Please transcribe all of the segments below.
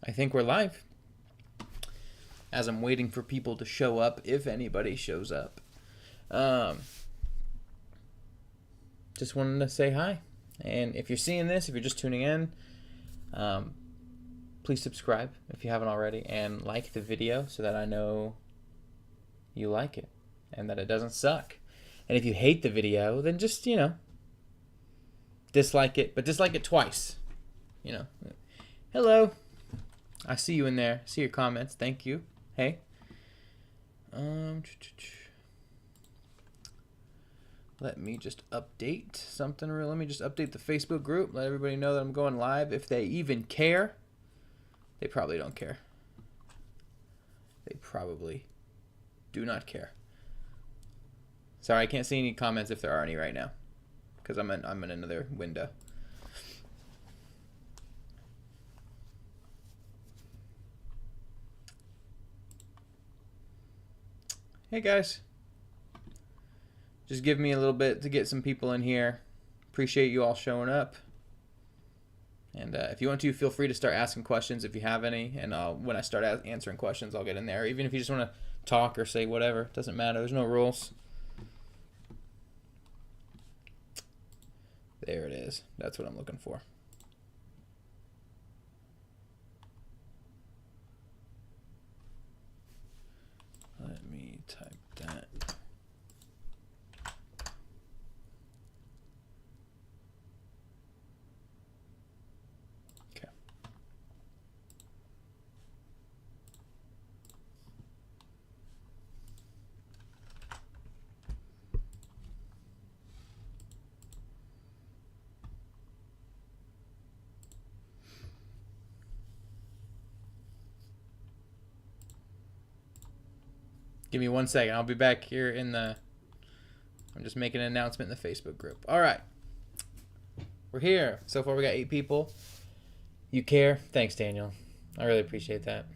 I think we're live. As I'm waiting for people to show up, if anybody shows up. Just wanted to say hi. And if you're seeing this, if you're just tuning in, please subscribe if you haven't already, and like the video so that I know you like it and that it doesn't suck. And if you hate the video, then just, dislike it, but dislike it twice. Hello. I see you in there. I see your comments. Thank you. Hey. Let me just update something real. Let me just update the Facebook group. Let everybody know that I'm going live. If they even care. They probably don't care. They probably do not care. Sorry, I can't see any comments if there are any right now, because I'm in another window. Hey guys, just give me a little bit to get some people in here. Appreciate you all showing up. And if you want to, feel free to start asking questions if you have any. And when I start answering questions, I'll get in there. Even if you just want to talk or say whatever, doesn't matter. There's no rules. There it is. That's what I'm looking for. Let me type that. Okay. Give me 1 second. I'll be back here in the... I'm just making an announcement in the Facebook group. All right. We're here. So far we got 8 people. You care? Thanks, Daniel. I really appreciate that.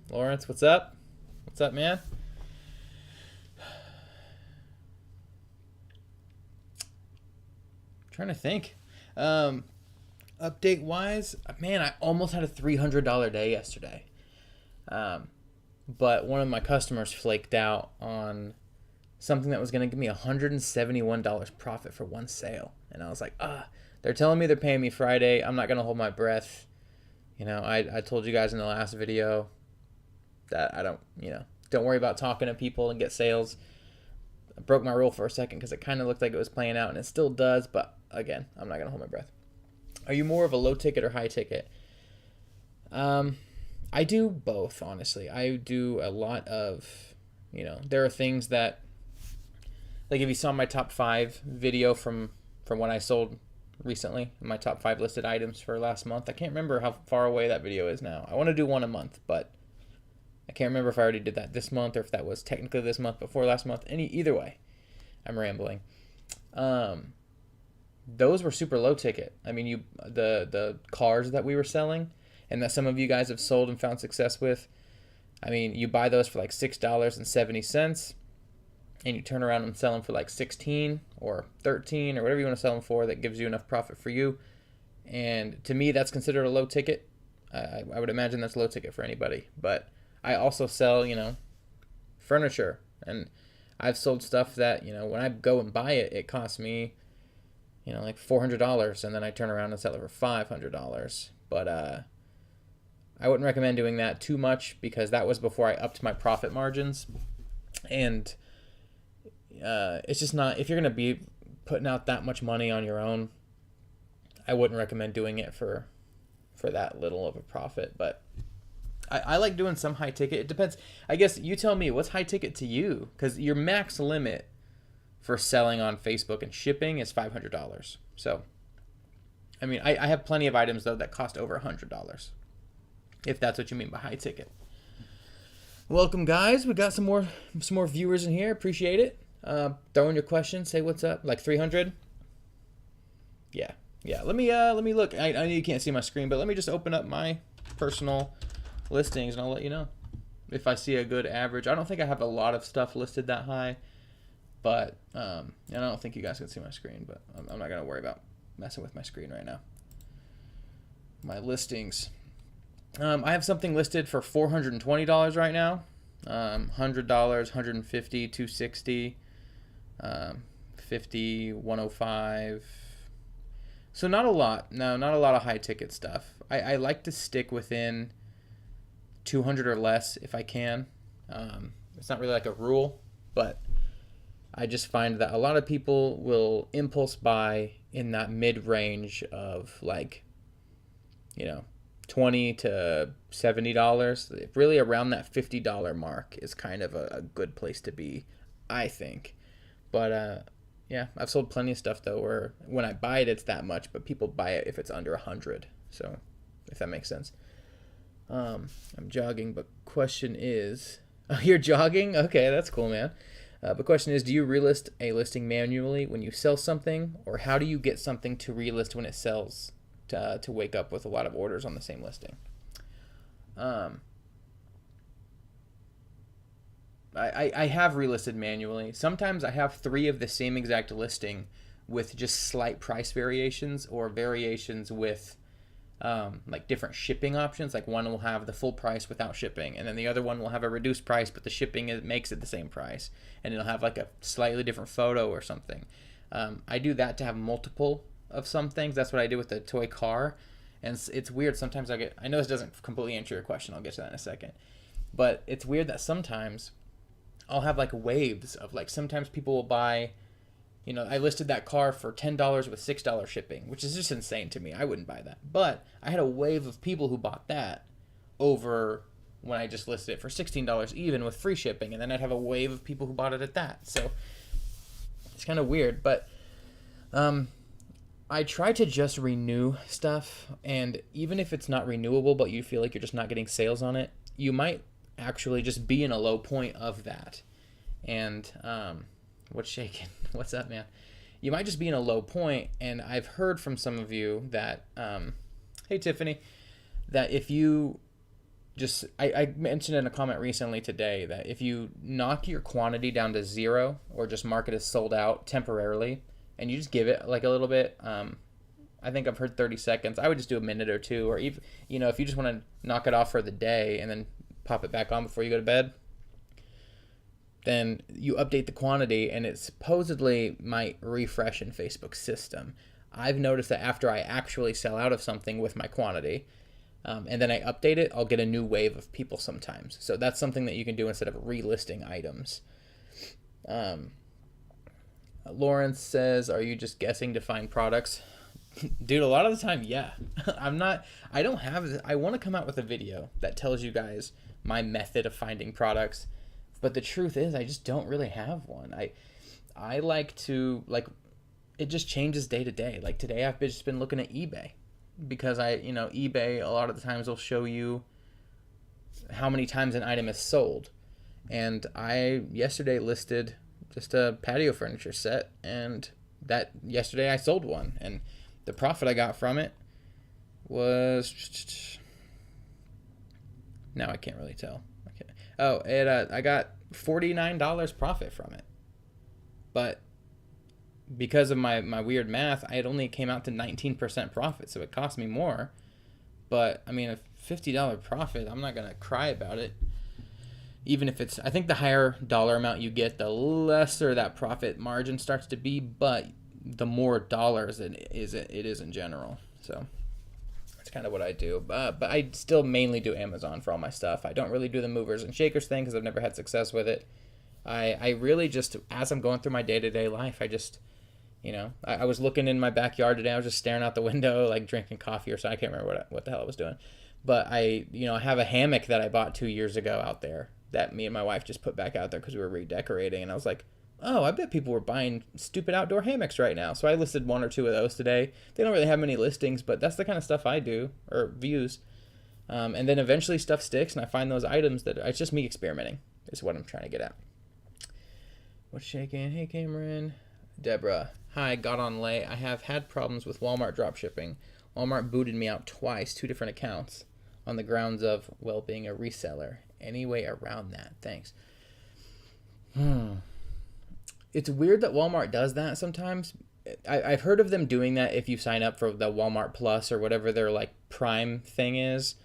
Lawrence, what's up? What's up, man? I'm trying to think. Update-wise, man, I almost had a $300 day yesterday. But one of my customers flaked out on something that was going to give me $171 profit for one sale. And I was like, they're telling me they're paying me Friday. I'm not going to hold my breath. I told you guys in the last video that I don't worry about talking to people and get sales. I broke my rule for a second because it kind of looked like it was playing out, and it still does. But again, I'm not going to hold my breath. Are you more of a low ticket or high ticket? I do both, honestly. I do a lot of, there are things that, like if you saw my top 5 video from when I sold recently, my top 5 listed items for last month. I can't remember how far away that video is now. I want to do one a month, but I can't remember if I already did that this month or if that was technically this month before last month. Either way, I'm rambling. Those were super low ticket. I mean, the cars that we were selling, and that some of you guys have sold and found success with. I mean, you buy those for like $6.70, and you turn around and sell them for like $16 or $13 or whatever you want to sell them for that gives you enough profit for you. And to me, that's considered a low ticket. I would imagine that's low ticket for anybody. But I also sell, furniture. And I've sold stuff that, when I go and buy it, it costs me, like $400, and then I turn around and sell it for $500. But I wouldn't recommend doing that too much because that was before I upped my profit margins. And it's just not, if you're going to be putting out that much money on your own, I wouldn't recommend doing it for that little of a profit. But I like doing some high ticket. It depends. I guess you tell me, what's high ticket to you? Because your max limit for selling on Facebook and shipping is $500. So, I mean, I have plenty of items, though, that cost over $100. If that's what you mean by high ticket. Welcome, guys. We got some more viewers in here. Appreciate it. Throw in your questions. Say what's up. Like 300. Yeah. Let me look. I know you can't see my screen, but let me just open up my personal listings, and I'll let you know if I see a good average. I don't think I have a lot of stuff listed that high, but I don't think you guys can see my screen. But I'm not gonna worry about messing with my screen right now. My listings. I have something listed for $420 right now. $100, 150, 260, 50, 105. So not a lot. No, not a lot of high ticket stuff. I like to stick within 200 or less if I can. It's not really like a rule, but I just find that a lot of people will impulse buy in that mid range of like, you know, $20 to $70. Really around that $50 mark is kind of a good place to be, I think. But yeah, I've sold plenty of stuff though where when I buy it it's that much, but people buy it if it's under 100. So if that makes sense. I'm jogging, but question is, oh, you're jogging? Okay, that's cool, man. But question is, do you relist a listing manually when you sell something, or how do you get something to relist when it sells to wake up with a lot of orders on the same listing? I have relisted manually. Sometimes I have 3 of the same exact listing with just slight price variations or variations with like different shipping options. Like one will have the full price without shipping, and then the other one will have a reduced price, but the shipping makes it the same price, and it'll have like a slightly different photo or something. I do that to have multiple of some things. That's what I did with the toy car, and it's weird. Sometimes I know this doesn't completely answer your question. I'll get to that in a second, but it's weird that sometimes I'll have like waves of like sometimes people will buy. I listed that car for $10 with $6 shipping, which is just insane to me. I wouldn't buy that. But I had a wave of people who bought that over when I just listed it for $16 even with free shipping. And then I'd have a wave of people who bought it at that. So it's kind of weird. But I try to just renew stuff. And even if it's not renewable, but you feel like you're just not getting sales on it, you might actually just be in a low point of that. And what's shaking? What's up, man? You might just be in a low point, and I've heard from some of you that, hey, Tiffany, that if you just, I mentioned in a comment recently today that if you knock your quantity down to 0 or just mark it as sold out temporarily, and you just give it like a little bit, I think I've heard 30 seconds. I would just do a minute or two, or even, if you just want to knock it off for the day and then pop it back on before you go to bed, then you update the quantity and it supposedly might refresh in Facebook's system. I've noticed that after I actually sell out of something with my quantity, and then I update it, I'll get a new wave of people sometimes. So that's something that you can do instead of relisting items. Lawrence says, are you just guessing to find products? Dude, a lot of the time, yeah. I want to come out with a video that tells you guys my method of finding products. But the truth is, I just don't really have one. I like to, it just changes day to day. Like today, I've just been looking at eBay because eBay a lot of the times will show you how many times an item is sold. And I yesterday listed just a patio furniture set, and that yesterday I sold one, and the profit I got from it was, now I can't really tell. Oh, I got $49 profit from it. But because of my weird math, it only came out to 19% profit, so it cost me more. But, I mean, a $50 profit, I'm not going to cry about it. Even if I think the higher dollar amount you get, the lesser that profit margin starts to be, but the more dollars it is in general. So that's kind of what I do, but I still mainly do Amazon for all my stuff. I don't really do the movers and shakers thing because I've never had success with it. I really just, as I'm going through my day-to-day life, I just, I was looking in my backyard today. I was just staring out the window, like drinking coffee or something. I can't remember what the hell I was doing, but I have a hammock that I bought 2 years ago out there that me and my wife just put back out there because we were redecorating, and I was like, oh, I bet people were buying stupid outdoor hammocks right now. So I listed 1 or 2 of those today. They don't really have many listings, but that's the kind of stuff I do, or views. And then eventually stuff sticks, and I find those items that it's just me experimenting is what I'm trying to get at. What's shaking? Hey, Cameron. Deborah. Hi, got on late. I have had problems with Walmart dropshipping. Walmart booted me out twice, 2 different accounts, on the grounds of, well, being a reseller. Any way around that? Thanks. It's weird that Walmart does that sometimes. I've heard of them doing that if you sign up for the Walmart Plus or whatever their like Prime thing is.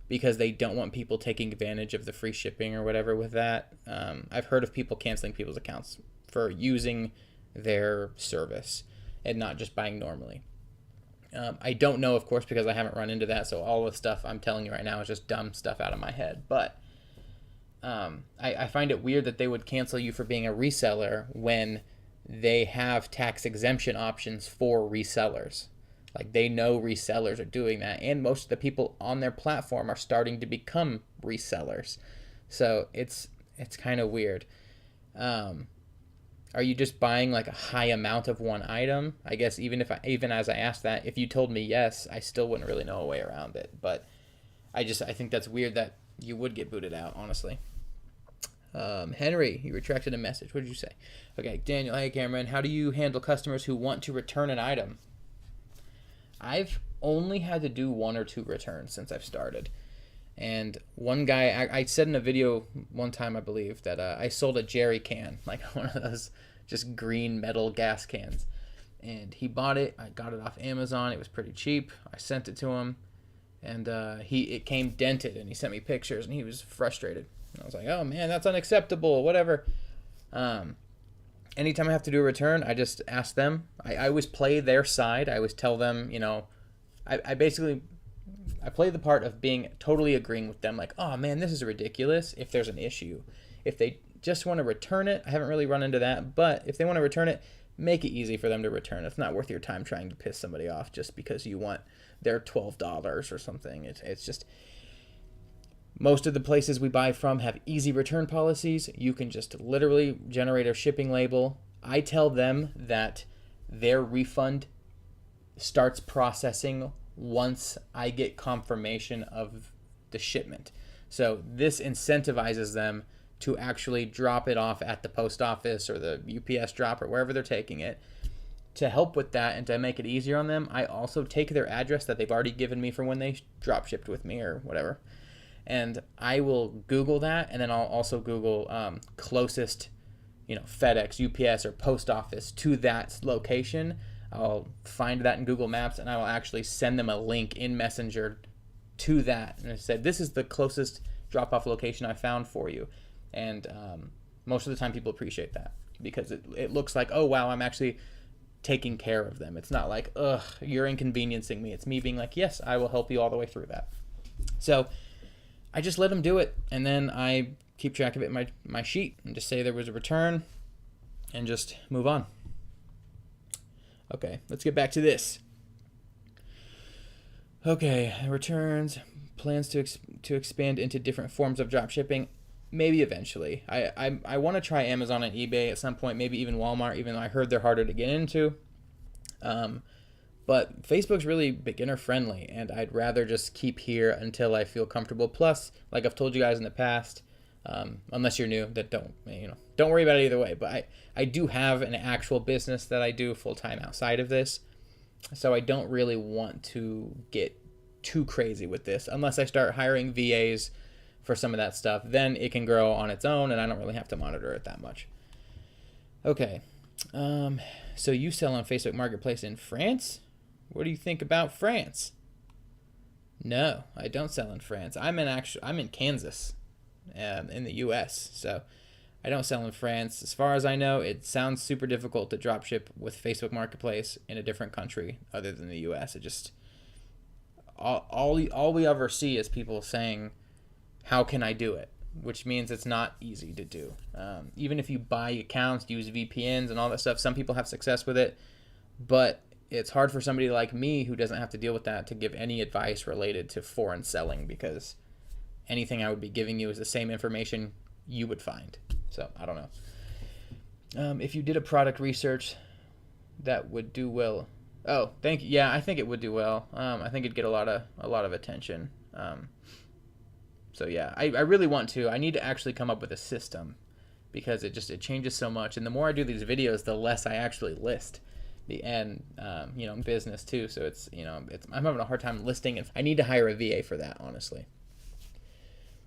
because they don't want people taking advantage of the free shipping or whatever with that. I've heard of people canceling people's accounts for using their service and not just buying normally. I don't know, of course, because I haven't run into that, so all the stuff I'm telling you right now is just dumb stuff out of my head. But I find it weird that they would cancel you for being a reseller when they have tax exemption options for resellers. Like, they know resellers are doing that, and most of the people on their platform are starting to become resellers. So it's kind of weird. Are you just buying like a high amount of one item? I guess even as I asked that, if you told me yes, I still wouldn't really know a way around it. But I think that's weird that you would get booted out, honestly. Henry, you retracted a message. What did you say? Okay, Daniel, hey Cameron, how do you handle customers who want to return an item? I've only had to do 1 or 2 returns since I've started. And one guy, I said in a video one time, I believe, that I sold a jerry can, like one of those just green metal gas cans. And he bought it. I got it off Amazon. It was pretty cheap. I sent it to him. And it came dented, and he sent me pictures, and he was frustrated. And I was like, oh, man, that's unacceptable, whatever. Anytime I have to do a return, I just ask them. I always play their side. I always tell them, I play the part of being totally agreeing with them, like, oh, man, this is ridiculous if there's an issue. If they just want to return it, I haven't really run into that, but if they want to return it, make it easy for them to return. It's not worth your time trying to piss somebody off just because you want their $12 or something. It's just... Most of the places we buy from have easy return policies. You can just literally generate a shipping label. I tell them that their refund starts processing once I get confirmation of the shipment. So this incentivizes them to actually drop it off at the post office or the UPS drop or wherever they're taking it. To help with that and to make it easier on them, I also take their address that they've already given me for when they drop shipped with me or whatever. And I will Google that, and then I'll also Google closest, FedEx, UPS, or post office to that location. I'll find that in Google Maps, and I will actually send them a link in Messenger to that. And I said, this is the closest drop-off location I found for you. And most of the time people appreciate that because it looks like, oh, wow, I'm actually taking care of them. It's not like, ugh, you're inconveniencing me. It's me being like, yes, I will help you all the way through that. So I just let them do it, and then I keep track of it in my sheet and just say there was a return and just move on. Okay, let's get back to this. Okay, returns, plans to expand into different forms of drop shipping. Maybe eventually. I want to try Amazon and eBay at some point, maybe even Walmart, even though I heard they're harder to get into. But Facebook's really beginner friendly, and I'd rather just keep here until I feel comfortable. Plus, like I've told you guys in the past, unless you're new, that don't worry about it either way. But I do have an actual business that I do full time outside of this, so I don't really want to get too crazy with this unless I start hiring VAs for some of that stuff. Then it can grow on its own, and I don't really have to monitor it that much. Okay, so you sell on Facebook Marketplace in France? What do you think about France? No, I don't sell in France. I'm in Kansas, in the U.S. So I don't sell in France. As far as I know, it sounds super difficult to drop ship with Facebook Marketplace in a different country other than the U.S. It just all we ever see is people saying, "How can I do it?" Which means it's not easy to do. Even if you buy accounts, use VPNs and all that stuff, some people have success with it, but it's hard for somebody like me who doesn't have to deal with that to give any advice related to foreign selling, because anything I would be giving you is the same information you would find. So I don't know. If you did a product research, that would do well. Oh, thank you. Yeah, I think it would do well. I think it'd get a lot of attention. So yeah, I really want to. I need to actually come up with a system because it changes so much. And the more I do these videos, the less I actually list. Business too. So I'm having a hard time listing it. I need to hire a VA for that, honestly.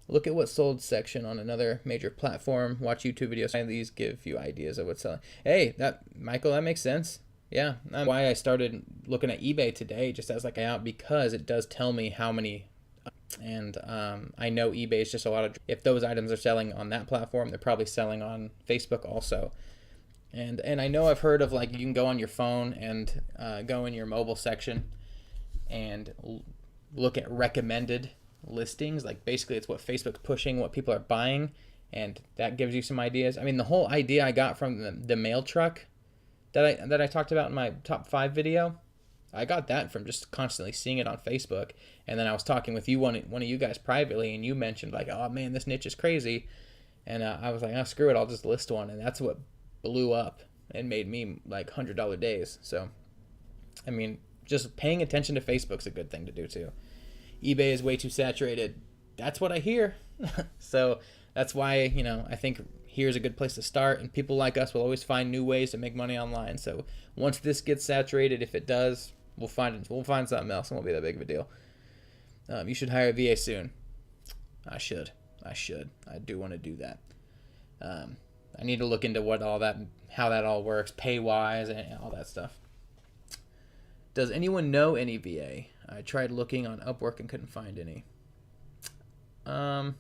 Look at what's sold section on another major platform. Watch YouTube videos. These give you ideas of what's selling. Hey, Michael, that makes sense. Yeah, that's why I started looking at eBay today, just as like out, because it does tell me how many And I know eBay is just a lot of, if those items are selling on that platform, they're probably selling on Facebook also. And I know I've heard of like you can go on your phone and go in your mobile section and look at recommended listings. Like basically it's what Facebook's pushing, what people are buying, and that gives you some ideas. I mean, the whole idea I got from the mail truck that I talked about in my top 5 video. I got that from just constantly seeing it on Facebook. And then I was talking with you, one of you guys privately, and you mentioned like, oh man, this niche is crazy. And I was like, oh, screw it, I'll just list one. And that's what blew up and made me like $100 days. So, I mean, just paying attention to Facebook's a good thing to do too. eBay is way too saturated. That's what I hear. So that's why, you know, I think here's a good place to start. And people like us will always find new ways to make money online. So once this gets saturated, if it does, we'll find something else. It won't be that big of a deal. You should hire a VA soon. I should. I do want to do that. I need to look into how that all works, pay wise, and all that stuff. Does anyone know any VA? I tried looking on Upwork and couldn't find any. I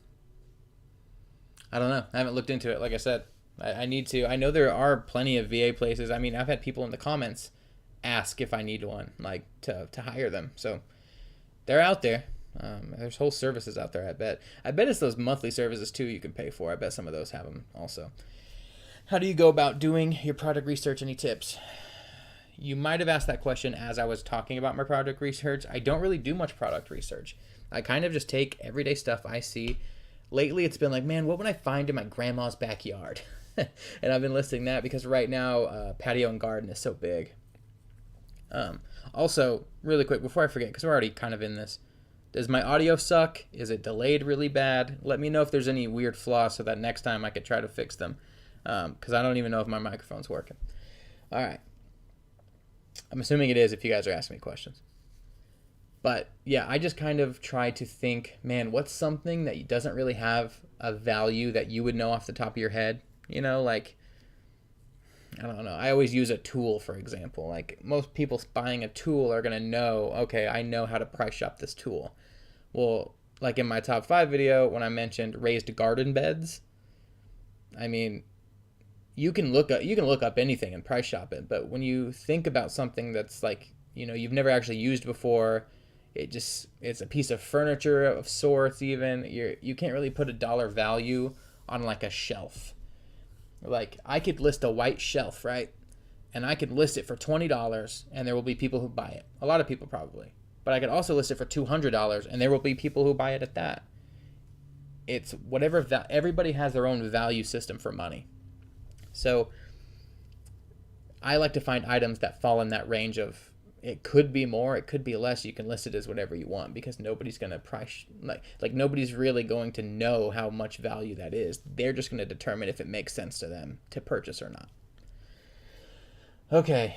don't know. I haven't looked into it. Like I said, I need to. I know there are plenty of VA places. I mean, I've had people in the comments ask if I need one, like to hire them. So they're out there. There's whole services out there. I bet it's those monthly services too you can pay for. I bet some of those have them also. How do you go about doing your product research? Any tips? You might have asked that question as I was talking about my product research. I don't really do much product research. I kind of just take everyday stuff I see. Lately, it's been like, man, what would I find in my grandma's backyard? And I've been listing that because right now, patio and garden is so big. Also, really quick, before I forget, because we're already kind of in this, does my audio suck? Is it delayed really bad? Let me know if there's any weird flaws so that next time I could try to fix them. Because I don't even know if my microphone's working. All right. I'm assuming it is if you guys are asking me questions. But yeah, I just kind of try to think, man, what's something that doesn't really have a value that you would know off the top of your head? You know, like, I don't know. I always use a tool, for example. Like, most people buying a tool are going to know, okay, I know how to price shop this tool. Well, like in my top 5 video, when I mentioned raised garden beds, I mean, you can look up anything and price shop it. But when you think about something that's like, you know, you've never actually used before, it's a piece of furniture of sorts even. You can't really put a dollar value on like a shelf. Like, I could list a white shelf, right? And I could list it for $20 and there will be people who buy it. A lot of people probably. But I could also list it for $200 and there will be people who buy it at that. It's whatever, everybody has their own value system for money. So I like to find items that fall in that range of, it could be more, it could be less. You can list it as whatever you want because nobody's going to price, like nobody's really going to know how much value that is. They're just going to determine if it makes sense to them to purchase or not. Okay.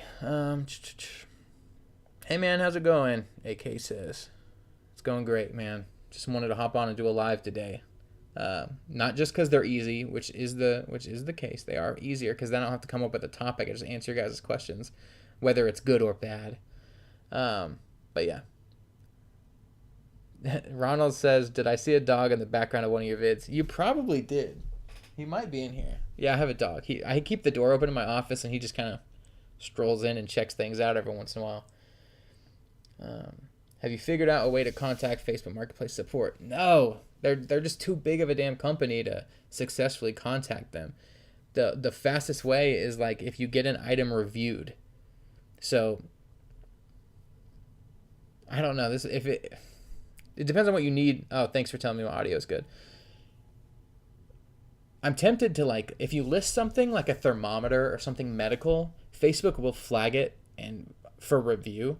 Hey man, how's it going? AK says, it's going great, man. Just wanted to hop on and do a live today. Not just because they're easy, which is the case. They are easier because then I don't have to come up with a topic. I just answer your guys' questions, whether it's good or bad. But yeah. Ronald says, did I see a dog in the background of one of your vids? You probably did. He might be in here. Yeah, I have a dog. I keep the door open in my office and he just kind of strolls in and checks things out every once in a while. Have you figured out a way to contact Facebook Marketplace support? No. They're just too big of a damn company to successfully contact them. The fastest way is like if you get an item reviewed. So I don't know. It depends on what you need. Oh, thanks for telling me my audio is good. I'm tempted to, like, if you list something like a thermometer or something medical, Facebook will flag it and for review,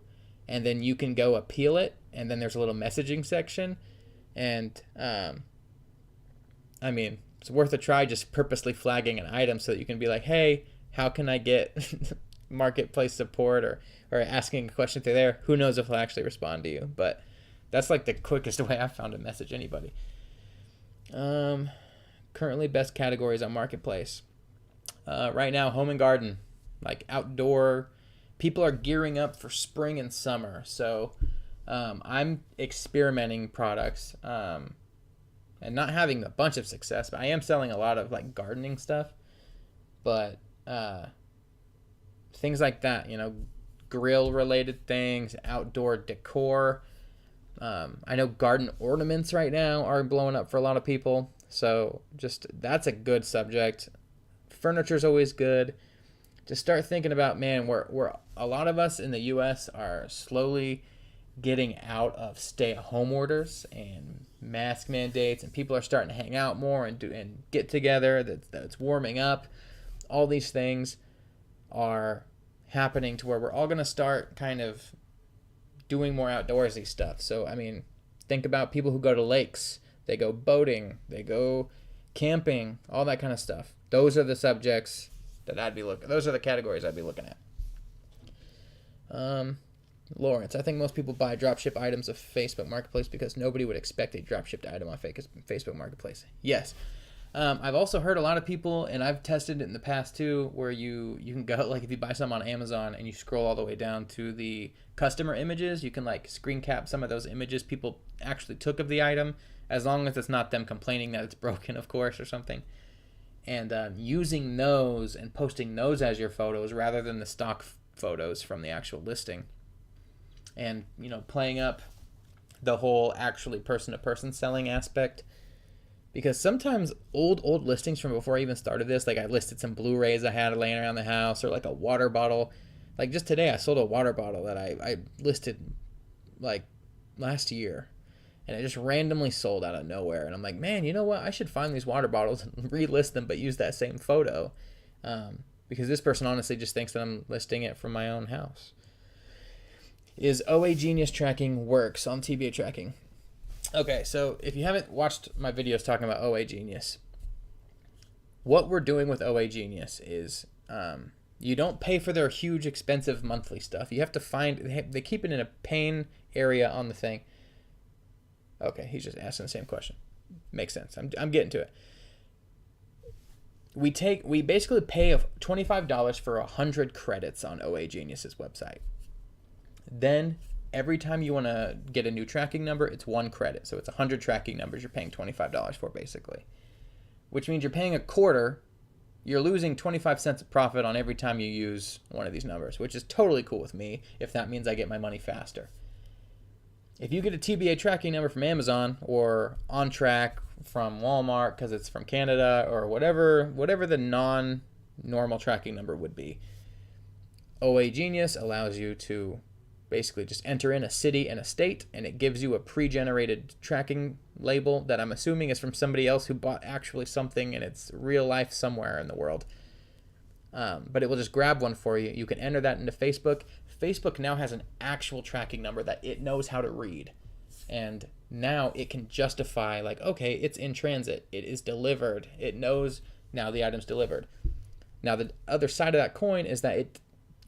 and then you can go appeal it, and then there's a little messaging section. And I mean, it's worth a try just purposely flagging an item so that you can be like, hey, how can I get marketplace support or asking a question through there. Who knows if they'll actually respond to you, but that's like the quickest way I've found to message anybody. Currently best categories on marketplace. Right now, home and garden, like outdoor. People are gearing up for spring and summer, so I'm experimenting products and not having a bunch of success, but I am selling a lot of like gardening stuff. But things like that, grill related things, outdoor decor. I know garden ornaments right now are blowing up for a lot of people. So just that's a good subject. Furniture's always good. Just start thinking about, man, we're a lot of us in the U.S. are slowly getting out of stay-at-home orders and mask mandates, and people are starting to hang out more and get together. That's warming up. All these things are happening to where we're all going to start kind of doing more outdoorsy stuff. So, I mean, think about people who go to lakes. They go boating. They go camping. All that kind of stuff. Those are the subjects that I'd be looking. Those are the categories I'd be looking at. Lawrence, I think most people buy dropship items of Facebook Marketplace because nobody would expect a dropshipped item on Facebook Marketplace. Yes. I've also heard a lot of people, and I've tested it in the past too, where you can go, like if you buy some on Amazon and you scroll all the way down to the customer images, you can like screen cap some of those images people actually took of the item, as long as it's not them complaining that it's broken, of course, or something. And using those and posting those as your photos rather than the stock photos from the actual listing. And, playing up the whole actually person-to-person selling aspect. Because sometimes old listings from before I even started this, like I listed some Blu-rays I had laying around the house, or like a water bottle. Like just today I sold a water bottle that I listed like last year. And it just randomly sold out of nowhere. And I'm like, man, you know what? I should find these water bottles and relist them, but use that same photo. Because this person honestly just thinks that I'm listing it from my own house. Is OA Genius tracking works on TBA tracking? Okay, so if you haven't watched my videos talking about OA Genius, what we're doing with OA Genius is you don't pay for their huge, expensive monthly stuff. You have to find, they keep it in a pane area on the thing. Okay, he's just asking the same question. Makes sense. I'm getting to it. We basically pay $25 for 100 credits on OA Genius's website. Then every time you want to get a new tracking number, it's 1 credit. So it's 100 tracking numbers you're paying $25 for, basically. Which means you're paying a quarter. You're losing 25 cents of profit on every time you use one of these numbers, which is totally cool with me if that means I get my money faster. If you get a TBA tracking number from Amazon or On Track from Walmart because it's from Canada or whatever the non-normal tracking number would be, OA Genius allows you to basically just enter in a city and a state, and it gives you a pre-generated tracking label that I'm assuming is from somebody else who bought actually something and it's real life somewhere in the world. But it will just grab one for you. You can enter that into Facebook. Facebook now has an actual tracking number that it knows how to read. And now it can justify, like, okay, it's in transit. It is delivered. It knows now the item's delivered. Now, the other side of that coin is that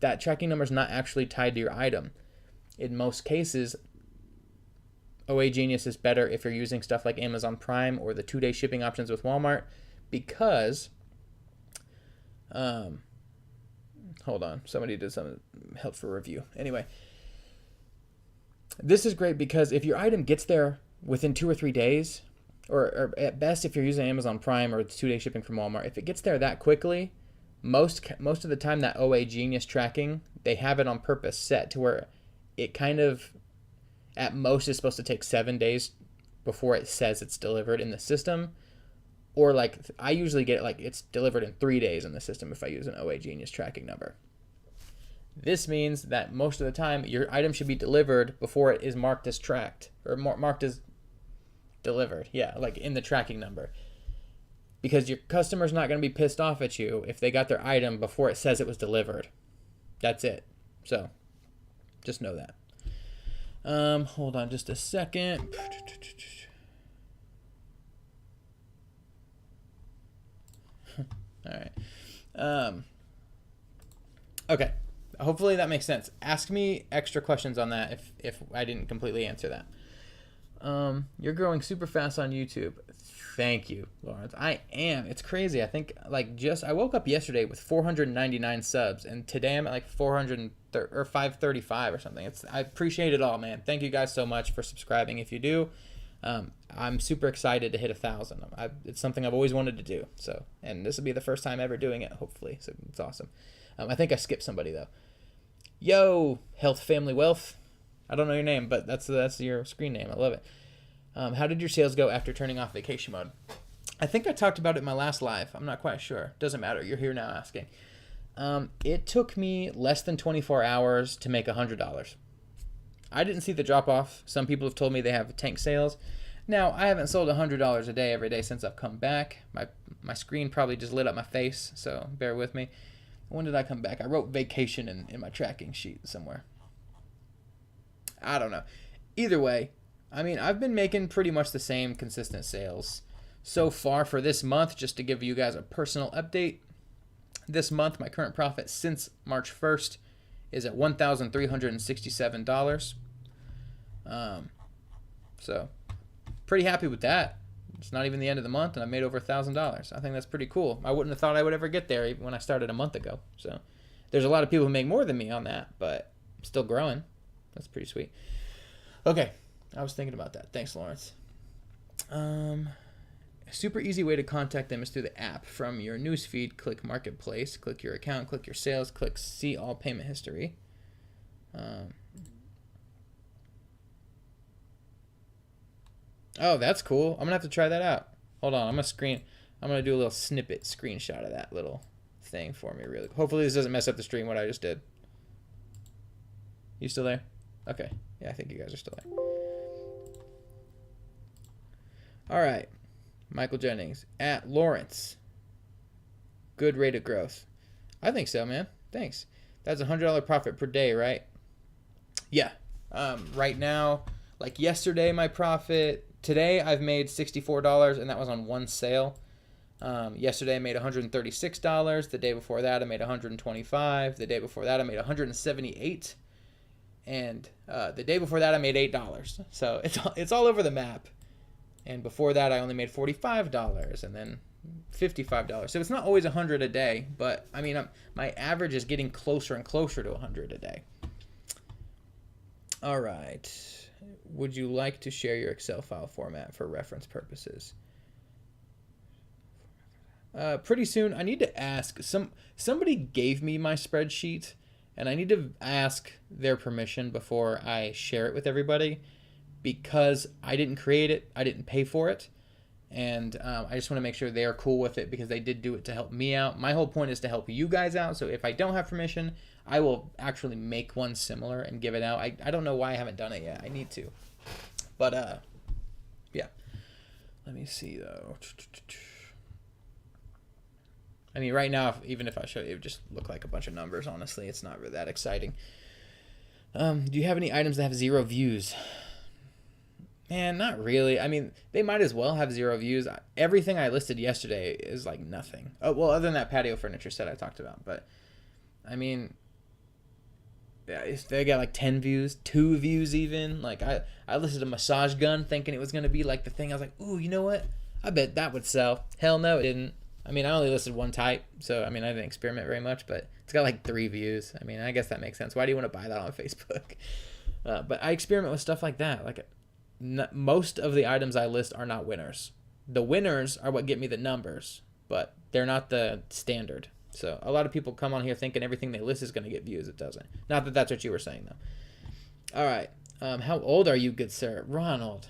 that tracking number is not actually tied to your item. In most cases, OA Genius is better if you're using stuff like Amazon Prime or the 2-day shipping options with Walmart because... hold on. Somebody did some help for review. Anyway, this is great because if your item gets there within 2 or 3 days, or at best if you're using Amazon Prime or the 2-day shipping from Walmart, if it gets there that quickly, most of the time that OA Genius tracking, they have it on purpose set to where it kind of at most is supposed to take 7 days before it says it's delivered in the system. Or like I usually get it like it's delivered in 3 days in the system if I use an OA Genius tracking number. This means that most of the time your item should be delivered before it is marked as tracked or marked as delivered. Yeah, like in the tracking number. Because your customer's not going to be pissed off at you if they got their item before it says it was delivered. That's it. So just know that. Hold on just a second. All right. Okay. Hopefully that makes sense. Ask me extra questions on that if I didn't completely answer that. You're growing super fast on YouTube. Thank you, Lawrence. I am. It's crazy. I think I woke up yesterday with 499 subs, and today I'm at like 430 or 535 or something. I appreciate it all, man. Thank you guys so much for subscribing. If you do, I'm super excited to hit 1,000. It's something I've always wanted to do. So, and this will be the first time ever doing it, hopefully. So it's awesome. I think I skipped somebody though. Yo, Health, Family, Wealth. I don't know your name, but that's your screen name. I love it. How did your sales go after turning off vacation mode? I think I talked about it in my last live. I'm not quite sure. Doesn't matter. You're here now asking. It took me less than 24 hours to make $100. I didn't see the drop off. Some people have told me they have tank sales. Now, I haven't sold $100 a day every day since I've come back. My screen probably just lit up my face, so bear with me. When did I come back? I wrote vacation in my tracking sheet somewhere. I don't know. Either way, I mean, I've been making pretty much the same consistent sales so far for this month. Just to give you guys a personal update, this month my current profit since March 1st is at $1,367. So pretty happy with that. It's not even the end of the month and I made over $1,000. I think that's pretty cool. I wouldn't have thought I would ever get there even when I started a month ago. So there's a lot of people who make more than me on that, but I'm still growing. That's pretty sweet. Okay, I was thinking about that. Thanks, Lawrence. A super easy way to contact them is through the app. From your newsfeed, click Marketplace, click your account, click your sales, click See All Payment History. Oh, that's cool. I'm going to have to try that out. Hold on, I'm going to do a little snippet screenshot of that little thing for me really quick. Hopefully this doesn't mess up the stream what I just did. You still there? Okay. Yeah, I think you guys are still there. All right. Michael Jennings. At Lawrence. Good rate of growth. I think so, man. Thanks. That's $100 profit per day, right? Yeah. Right now, like yesterday, my profit. Today, I've made $64, and that was on one sale. Yesterday, I made $136. The day before that, I made $125. The day before that, I made $178. And the day before that, I made $8. So it's all over the map. And before that, I only made $45, and then $55. So it's not always $100 a day, but I mean, my average is getting closer and closer to $100 a day. All right. Would you like to share your Excel file format for reference purposes? Pretty soon. I need to ask. Somebody gave me my spreadsheet, and I need to ask their permission before I share it with everybody, because I didn't create it, I didn't pay for it, and I just want to make sure they're cool with it because they did do it to help me out. My whole point is to help you guys out, so if I don't have permission, I will actually make one similar and give it out. I don't know why I haven't done it yet. I need to. But, yeah. Let me see, though. I mean, right now, even if I show you, it would just look like a bunch of numbers, honestly. It's not really that exciting. Do you have any items that have 0 views? Man, not really. I mean, they might as well have 0 views. Everything I listed yesterday is like nothing. Oh, well, other than that patio furniture set I talked about. But, I mean, if they got like 10 views, 2 views even. Like, I listed a massage gun thinking it was going to be like the thing. I was like, ooh, you know what? I bet that would sell. Hell no, it didn't. I mean, I only listed one type. So, I mean, I didn't experiment very much. But it's got like 3 views. I mean, I guess that makes sense. Why do you want to buy that on Facebook? But I experiment with stuff like that. Like, most of the items I list are not winners. The winners are what get me the numbers, but they're not the standard. So a lot of people come on here thinking everything they list is going to get views. It doesn't. Not that that's what you were saying, though. All right. How old are you, good sir? Ronald.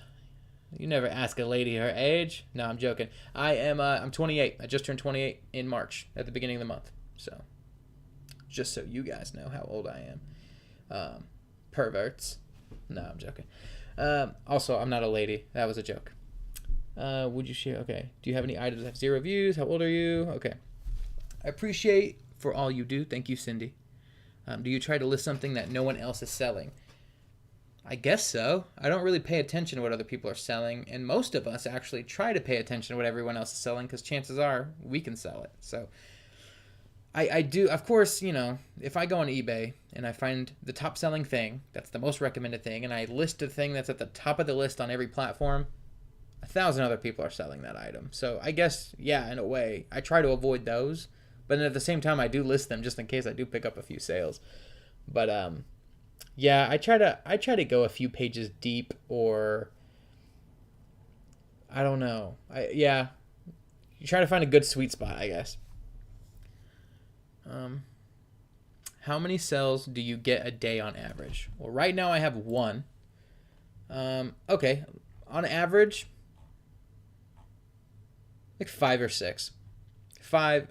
You never ask a lady her age. No, I'm joking. I'm 28. I just turned 28 in March at the beginning of the month. So just so you guys know how old I am. Perverts. No, I'm joking. Also, I'm not a lady. That was a joke. Would you share? Okay. Do you have any items that have 0 views? How old are you? Okay. I appreciate for all you do. Thank you, Cindy. Do you try to list something that no one else is selling? I guess so. I don't really pay attention to what other people are selling, and most of us actually try to pay attention to what everyone else is selling because chances are we can sell it. So I do, of course, if I go on eBay and I find the top selling thing, that's the most recommended thing, and I list a thing that's at the top of the list on every platform, 1,000 other people are selling that item. So I guess, yeah, in a way, I try to avoid those, but at the same time, I do list them just in case I do pick up a few sales. But yeah, I try to go a few pages deep, or I don't know. Yeah, you try to find a good sweet spot, I guess. How many sales do you get a day on average? Well, right now I have one. Okay, on average, like 5 or 6. Five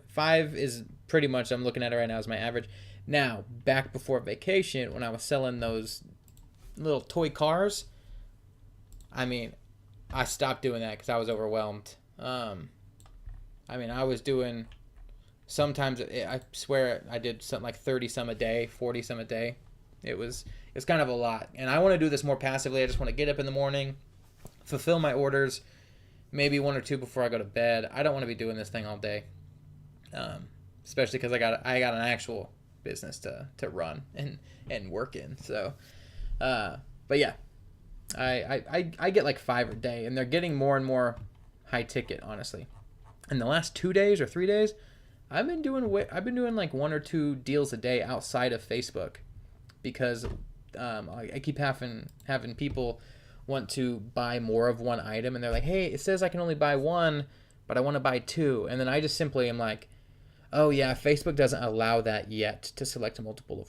is pretty much, I'm looking at it right now, as my average. Now, back before vacation, when I was selling those little toy cars, I mean, I stopped doing that because I was overwhelmed. I was doing, sometimes, I swear I did something like 30 some a day, 40 some a day. It's kind of a lot. And I want to do this more passively. I just want to get up in the morning, fulfill my orders, maybe 1 or 2 before I go to bed. I don't want to be doing this thing all day. Especially because I got an actual business to run and work in. So, but yeah, I get like 5 a day, and they're getting more and more high ticket, honestly. In the last 2 days or 3 days, I've been doing like 1 or 2 deals a day outside of Facebook, because I keep having people want to buy more of one item, and they're like, hey, it says I can only buy 1, but I want to buy 2, and then I just simply am like, oh yeah, Facebook doesn't allow that yet, to select a multiple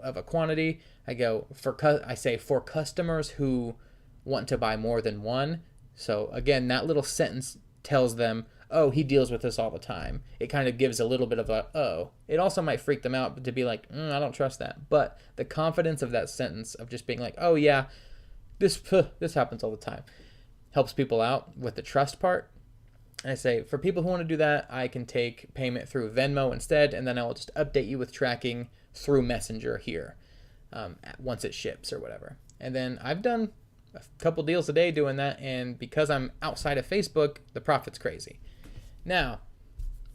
of a quantity. I say for customers who want to buy more than 1. So again, that little sentence tells them, oh, he deals with this all the time. It kind of gives a little bit of it also might freak them out to be like, I don't trust that. But the confidence of that sentence, of just being like, oh yeah, this happens all the time, helps people out with the trust part. And I say, for people who want to do that, I can take payment through Venmo instead, and then I will just update you with tracking through Messenger here, once it ships or whatever. And then I've done a couple deals a day doing that, and because I'm outside of Facebook, the profit's crazy. Now,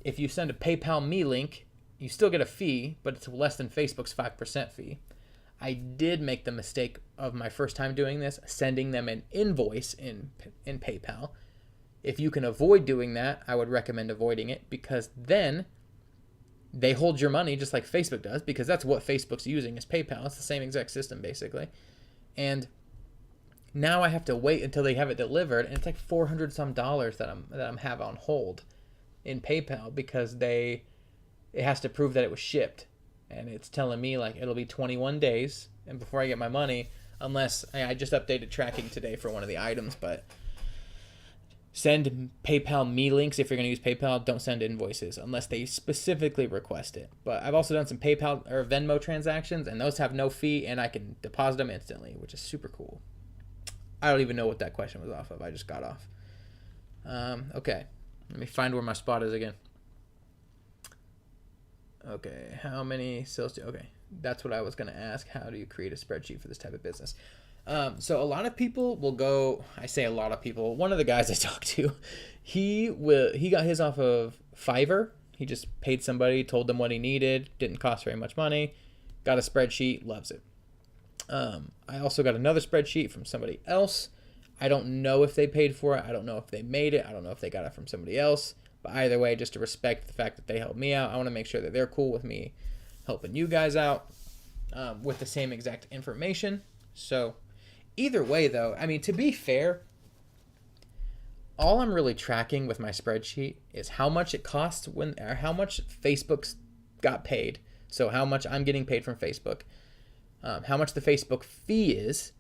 if you send a PayPal me link, you still get a fee, but it's less than Facebook's 5% fee. I did make the mistake of my first time doing this, sending them an invoice in PayPal. If you can avoid doing that, I would recommend avoiding it, because then they hold your money just like Facebook does, because that's what Facebook's using is PayPal. It's the same exact system, basically. And now I have to wait until they have it delivered, and it's like $400 some that I'm have on hold in PayPal, because it has to prove that it was shipped, and it's telling me like it'll be 21 days and before I get my money, unless I just updated tracking today for one of the items. But send PayPal me links if you're going to use PayPal. Don't send invoices unless they specifically request it. But I've also done some PayPal or Venmo transactions, and those have no fee, and I can deposit them instantly, which is super cool. I don't even know what that question was off of. I just got off. Okay. Let me find where my spot is again. Okay. How many sales okay. That's what I was going to ask. How do you create a spreadsheet for this type of business? So a lot of people will go, I say a lot of people, one of the guys I talked to, he got his off of Fiverr. He just paid somebody, told them what he needed, didn't cost very much money, got a spreadsheet, loves it. I also got another spreadsheet from somebody else. I don't know if they paid for it. I don't know if they made it. I don't know if they got it from somebody else. But either way, just to respect the fact that they helped me out, I want to make sure that they're cool with me helping you guys out with the same exact information. So either way, though, I mean, to be fair, all I'm really tracking with my spreadsheet is how much it costs or how much Facebook's got paid. So how much I'm getting paid from Facebook, how much the Facebook fee is,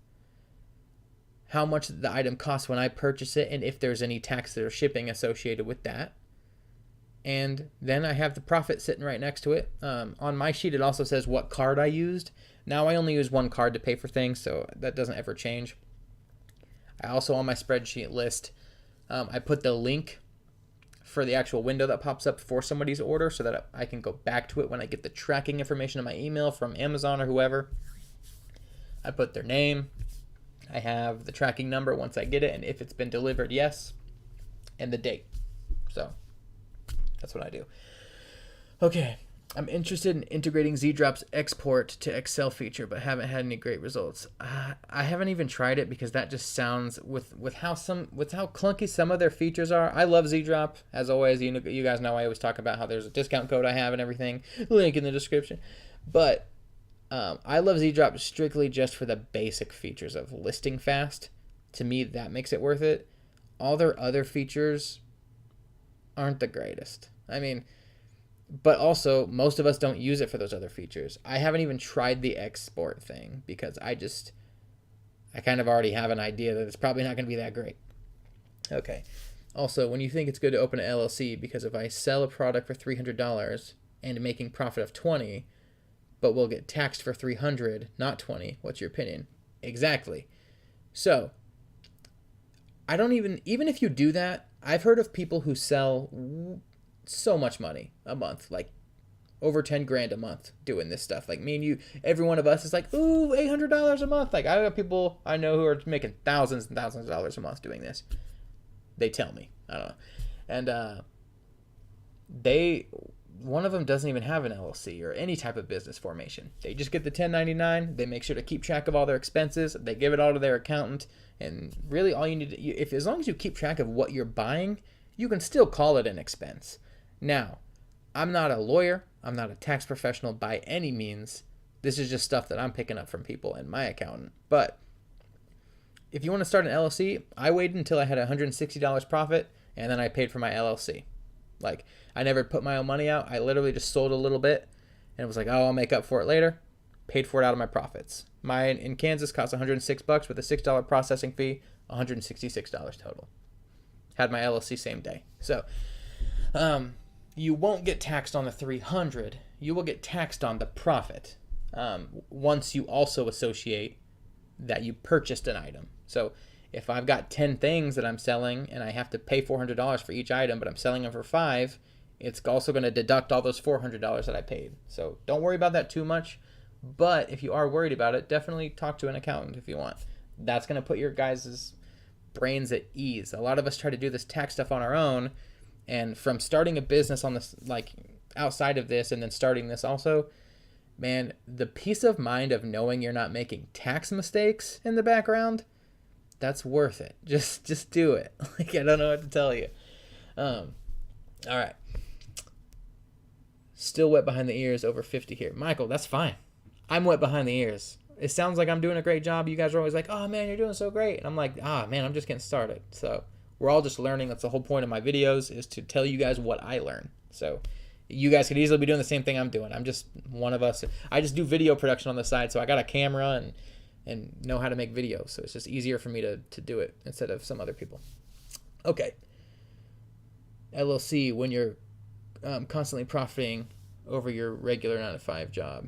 how much the item costs when I purchase it, and if there's any tax or shipping associated with that. And then I have the profit sitting right next to it. On my sheet, it also says what card I used. Now I only use one card to pay for things, so that doesn't ever change. I also, on my spreadsheet list, I put the link for the actual window that pops up for somebody's order, so that I can go back to it when I get the tracking information in my email from Amazon or whoever. I put their name. I have the tracking number once I get it, and if it's been delivered, yes, and the date. So that's what I do. Okay. I'm interested in integrating Z-Drop's export to Excel feature, but haven't had any great results. I haven't even tried it because that just sounds with how clunky some of their features are. I love Z-Drop as always. You guys know I always talk about how there's a discount code I have and everything. Link in the description. But I love Z-Drop strictly just for the basic features of listing fast. To me, that makes it worth it. All their other features aren't the greatest. I mean, but also most of us don't use it for those other features. I haven't even tried the export thing because I kind of already have an idea that it's probably not going to be that great. Okay. Also, when you think it's good to open an LLC, because if I sell a product for $300 and making profit of $20, but we'll get taxed for $300, not $20, what's your opinion? Exactly. So, I don't even if you do that, I've heard of people who sell so much money a month, like over 10 grand a month doing this stuff. Like me and you, every one of us is like, ooh, $800 a month. Like I have people I know who are making thousands and thousands of dollars a month doing this. They tell me, I don't know. And one of them doesn't even have an LLC or any type of business formation. They just get the 1099. They make sure to keep track of all their expenses. They give it all to their accountant. And really all you need to, as long as you keep track of what you're buying, you can still call it an expense. Now, I'm not a lawyer. I'm not a tax professional by any means. This is just stuff that I'm picking up from people and my accountant. But if you want to start an LLC, I waited until I had $160 profit, and then I paid for my LLC. Like, I never put my own money out. I literally just sold a little bit, and it was like, oh, I'll make up for it later. Paid for it out of my profits. Mine in Kansas cost $106 with a $6 processing fee, $166 total. Had my LLC same day. So, you won't get taxed on the $300. You will get taxed on the profit once you also associate that you purchased an item. So if I've got 10 things that I'm selling and I have to pay $400 for each item, but I'm selling them for $5, it's also going to deduct all those $400 that I paid. So don't worry about that too much. But if you are worried about it, definitely talk to an accountant if you want. That's going to put your guys' brains at ease. A lot of us try to do this tax stuff on our own. And from starting a business on this, like outside of this, and then starting this also, man, the peace of mind of knowing you're not making tax mistakes in the background, that's worth it. Just do it. Like, I don't know what to tell you. All right. Still wet behind the ears, over 50 here. Michael, that's fine. I'm wet behind the ears. It sounds like I'm doing a great job. You guys are always like, oh man, you're doing so great. And I'm like, man, I'm just getting started. So we're all just learning. That's the whole point of my videos, is to tell you guys what I learn. So you guys could easily be doing the same thing I'm doing. I'm just one of us. I just do video production on the side, so I got a camera and know how to make videos. So it's just easier for me to do it instead of some other people. Okay. LLC, when you're constantly profiting over your regular 9-to-5 job.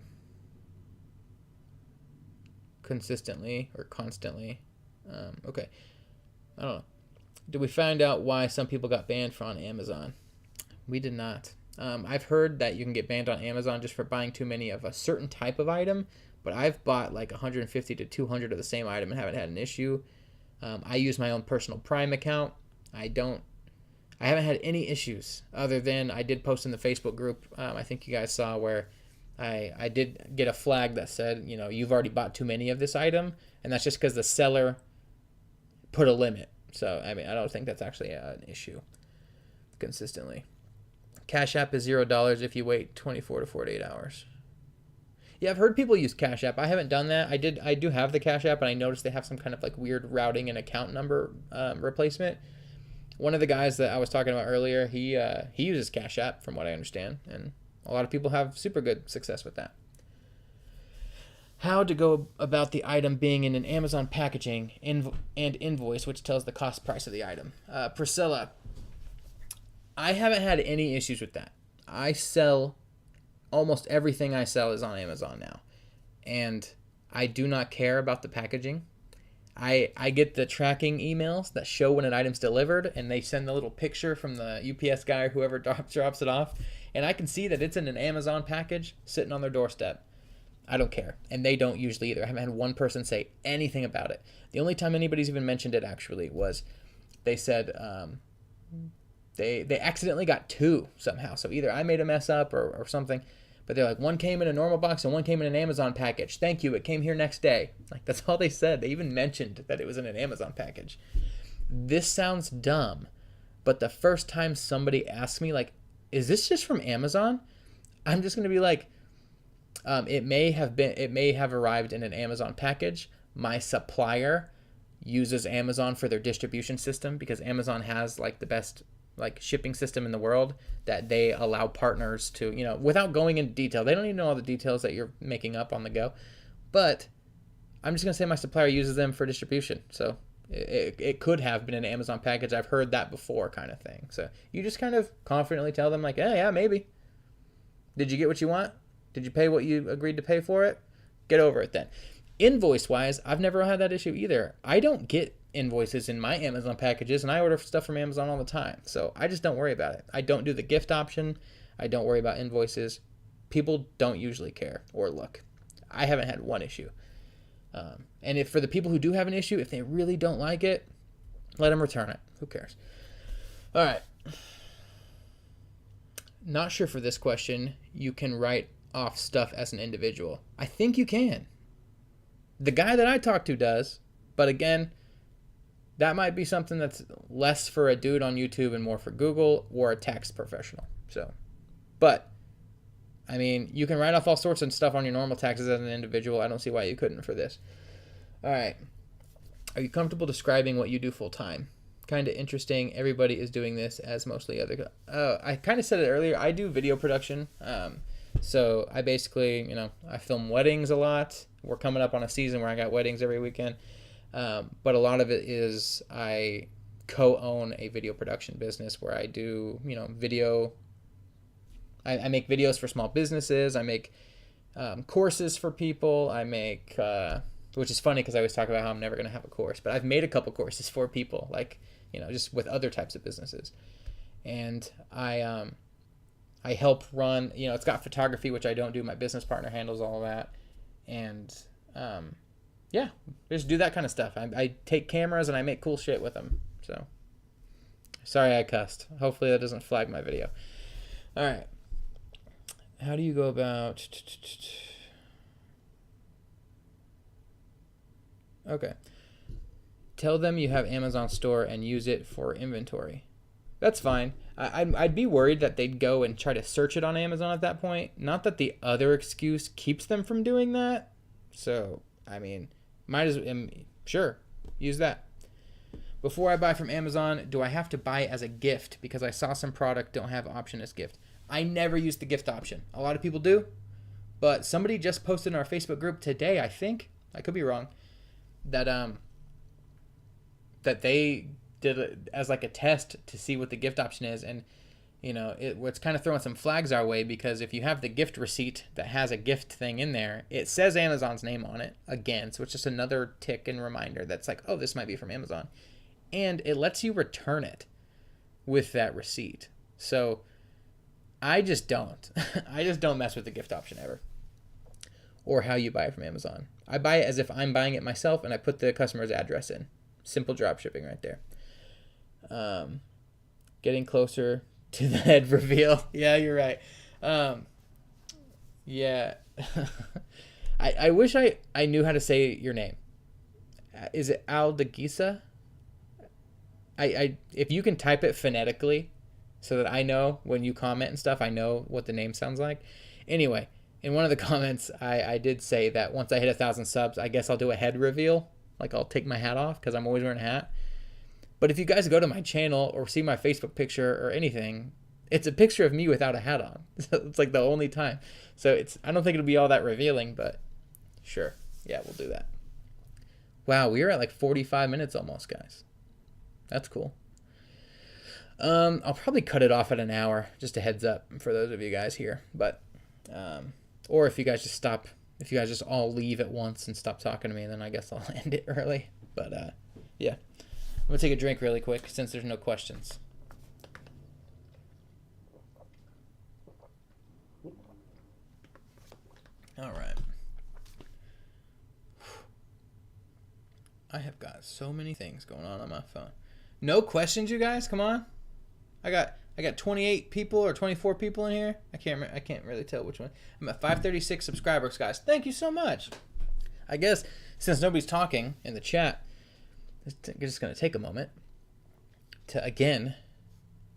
Consistently or constantly. Okay. I don't know. Did we find out why some people got banned on Amazon? We did not. I've heard that you can get banned on Amazon just for buying too many of a certain type of item, but I've bought like 150 to 200 of the same item and haven't had an issue. I use my own personal Prime account. I haven't had any issues other than I did post in the Facebook group. I think you guys saw where I did get a flag that said, you've already bought too many of this item, and that's just because the seller put a limit. So, I mean, I don't think that's actually an issue consistently. Cash App is $0 if you wait 24 to 48 hours. Yeah, I've heard people use Cash App. I haven't done that. I do have the Cash App, and I noticed they have some kind of like weird routing and account number replacement. One of the guys that I was talking about earlier, he uses Cash App from what I understand, and a lot of people have super good success with that. How to go about the item being in an Amazon packaging and invoice, which tells the cost price of the item. Priscilla, I haven't had any issues with that. I sell, almost everything I sell is on Amazon now. And I do not care about the packaging. I get the tracking emails that show when an item's delivered, and they send the little picture from the UPS guy or whoever drops it off. And I can see that it's in an Amazon package sitting on their doorstep. I don't care. And they don't usually either. I haven't had one person say anything about it. The only time anybody's even mentioned it actually was they said they accidentally got 2 somehow. So either I made a mess up or something. But they're like, one came in a normal box and one came in an Amazon package. Thank you, it came here next day. Like, that's all they said. They even mentioned that it was in an Amazon package. This sounds dumb, but the first time somebody asks me, like, is this just from Amazon? I'm just going to be like, it may have arrived in an Amazon package. My supplier uses Amazon for their distribution system because Amazon has like the best like shipping system in the world that they allow partners to, without going into detail. They don't even know all the details that you're making up on the go. But I'm just going to say my supplier uses them for distribution. So it could have been an Amazon package. I've heard that before, kind of thing. So you just kind of confidently tell them like, yeah, maybe. Did you get what you want? Did you pay what you agreed to pay for it? Get over it then. Invoice-wise, I've never had that issue either. I don't get invoices in my Amazon packages, and I order stuff from Amazon all the time. So I just don't worry about it. I don't do the gift option. I don't worry about invoices. People don't usually care or look. I haven't had one issue. And if for the people who do have an issue, if they really don't like it, let them return it. Who cares? All right. Not sure for this question. You can write off stuff as an individual. I think you can. The guy that I talked to does, but again, that might be something that's less for a dude on YouTube and more for Google or a tax professional. So, but I mean, you can write off all sorts of stuff on your normal taxes as an individual. I don't see why you couldn't for this. All right. Are you comfortable describing what you do full time? Kind of interesting. Everybody is doing this as mostly other. I kind of said it earlier. I do video production. So I basically, I film weddings a lot. We're coming up on a season where I got weddings every weekend. But a lot of it is I co-own a video production business where I do, video. I make videos for small businesses. I make courses for people. I make, which is funny because I always talk about how I'm never going to have a course. But I've made a couple courses for people, like, just with other types of businesses. And I help run, it's got photography, which I don't do. My business partner handles all of that. And yeah, just do that kind of stuff. I take cameras and I make cool shit with them. So sorry I cussed. Hopefully that doesn't flag my video. All right. How do you go about... Okay. Tell them you have Amazon store and use it for inventory. That's fine. I'd be worried that they'd go and try to search it on Amazon at that point. Not that the other excuse keeps them from doing that. So, I mean, sure, use that. Before I buy from Amazon, do I have to buy as a gift because I saw some product don't have option as gift? I never use the gift option. A lot of people do, but somebody just posted in our Facebook group today, I think, I could be wrong, that they did it as like a test to see what the gift option is, and it's kind of throwing some flags our way because if you have the gift receipt that has a gift thing in there, it says Amazon's name on it again, so it's just another tick and reminder that's like, oh, this might be from Amazon, and it lets you return it with that receipt. So I just don't mess with the gift option ever, or how you buy it from Amazon. I buy it as if I'm buying it myself, and I put the customer's address in. Simple drop shipping right there. Getting closer to the head reveal. Yeah, you're right. Yeah. I wish I knew how to say your name. Is it Aldagisa? If you can type it phonetically so that I know when you comment and stuff, I know what the name sounds like. Anyway, in one of the comments, I did say that once I hit 1,000 subs, I guess I'll do a head reveal. Like, I'll take my hat off because I'm always wearing a hat. But if you guys go to my channel or see my Facebook picture or anything, it's a picture of me without a hat on. So it's like the only time. So I don't think it'll be all that revealing, but sure. Yeah, we'll do that. Wow, we are at like 45 minutes almost, guys. That's cool. I'll probably cut it off at an hour, just a heads up for those of you guys here. But, or if you guys just all leave at once and stop talking to me, then I guess I'll end it early. But, yeah. I'm going to take a drink really quick since there's no questions. All right. I have got so many things going on my phone. No questions, you guys? Come on. I got 28 people or 24 people in here. I can't really tell which one. I'm at 536 subscribers, guys. Thank you so much. I guess since nobody's talking in the chat, it's just going to take a moment to, again,